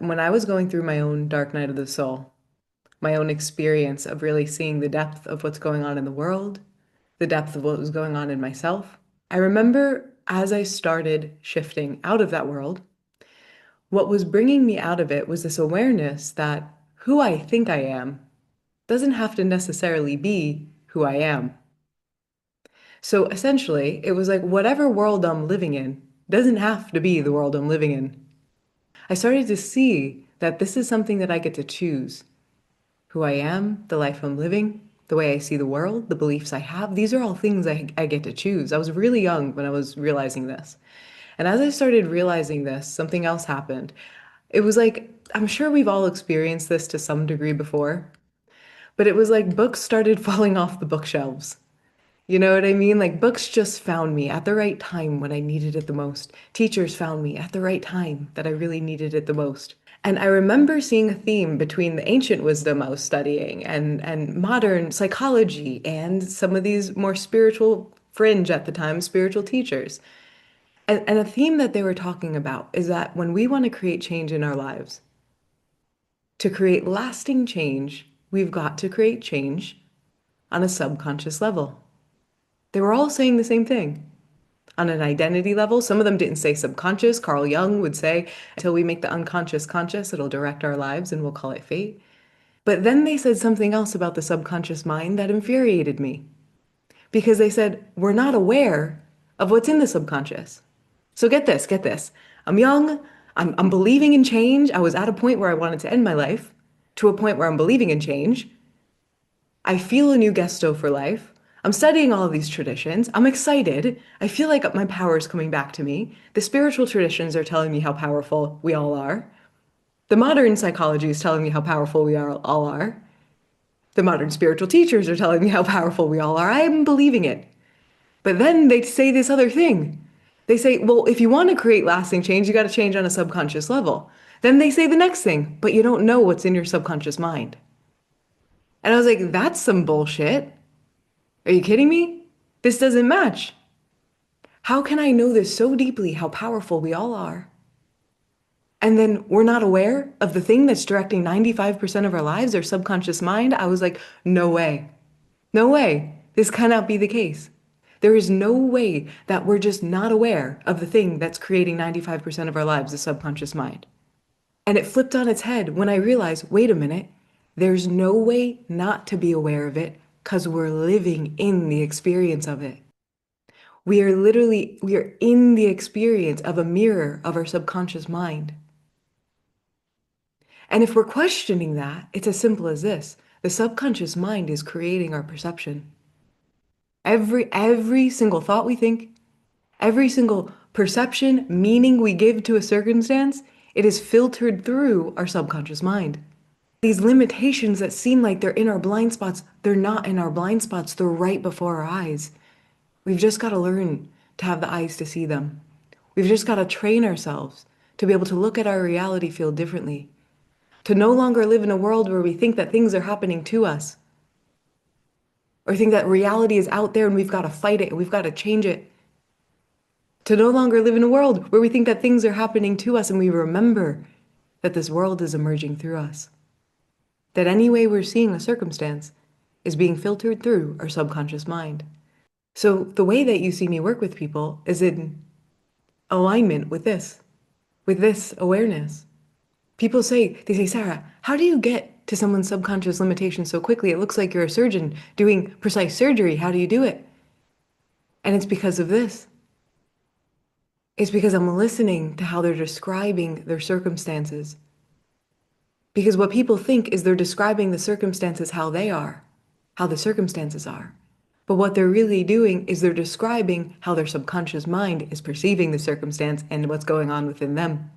When I was going through my own dark night of the soul, my own experience of really seeing the depth of what's going on in the world, the depth of what was going on in myself, I remember as I started shifting out of that world, what was bringing me out of it was this awareness that who I think I am doesn't have to necessarily be who I am. So essentially, it was like whatever world I'm living in doesn't have to be the world I'm living in. I started to see that this is something that I get to choose. Who I am, the life I'm living, the way I see the world, the beliefs I have, these are all things I get to choose. I was really young when I was realizing this. And as I started realizing this, something else happened. It was like, I'm sure we've all experienced this to some degree before, but it was like books started falling off the bookshelves. You know what I mean? Like books just found me at the right time when I needed it the most. Teachers found me at the right time that I really needed it the most. And I remember seeing a theme between the ancient wisdom I was studying and modern psychology and some of these more spiritual fringe at the time, spiritual teachers. And a theme that they were talking about is that when we want to create change in our lives, to create lasting change, we've got to create change on a subconscious level. They were all saying the same thing. On an identity level, some of them didn't say subconscious. Carl Jung would say, until we make the unconscious conscious, it'll direct our lives and we'll call it fate. But then they said something else about the subconscious mind that infuriated me because they said, we're not aware of what's in the subconscious. So get this, get this. I'm young, I'm believing in change. I was at a point where I wanted to end my life to a point where I'm believing in change. I feel a new gusto for life. I'm studying all of these traditions. I'm excited. I feel like my power is coming back to me. The spiritual traditions are telling me how powerful we all are. The modern psychology is telling me how powerful we all are. The modern spiritual teachers are telling me how powerful we all are. I am believing it. But then they say this other thing. They say, well, if you want to create lasting change, you got to change on a subconscious level. Then they say the next thing, but you don't know what's in your subconscious mind. And I was like, that's some bullshit. Are you kidding me? This doesn't match. How can I know this so deeply, how powerful we all are? And then we're not aware of the thing that's directing 95% of our lives, our subconscious mind. I was like, no way. No way. This cannot be the case. There is no way that we're just not aware of the thing that's creating 95% of our lives, the subconscious mind. And it flipped on its head when I realized, wait a minute, there's no way not to be aware of it because we're living in the experience of it. We are in the experience of a mirror of our subconscious mind. And if we're questioning that, it's as simple as this. The subconscious mind is creating our perception. Every single thought we think, every single perception, meaning we give to a circumstance, it is filtered through our subconscious mind. These limitations that seem like they're in our blind spots, they're not in our blind spots, they're right before our eyes. We've just got to learn to have the eyes to see them. We've just got to train ourselves to be able to look at our reality field differently, to no longer live in a world where we think that things are happening to us, or think that reality is out there and we've got to fight it and we've got to change it. To no longer live in a world where we think that things are happening to us and we remember that this world is emerging through us. That any way we're seeing a circumstance is being filtered through our subconscious mind. So the way that you see me work with people is in alignment with this awareness. People say, they say, Sarah, how do you get to someone's subconscious limitation so quickly? It looks like you're a surgeon doing precise surgery. How do you do it? And it's because of this. It's because I'm listening to how they're describing their circumstances. Because what people think is they're describing the circumstances how they are, how the circumstances are. But what they're really doing is they're describing how their subconscious mind is perceiving the circumstance and what's going on within them.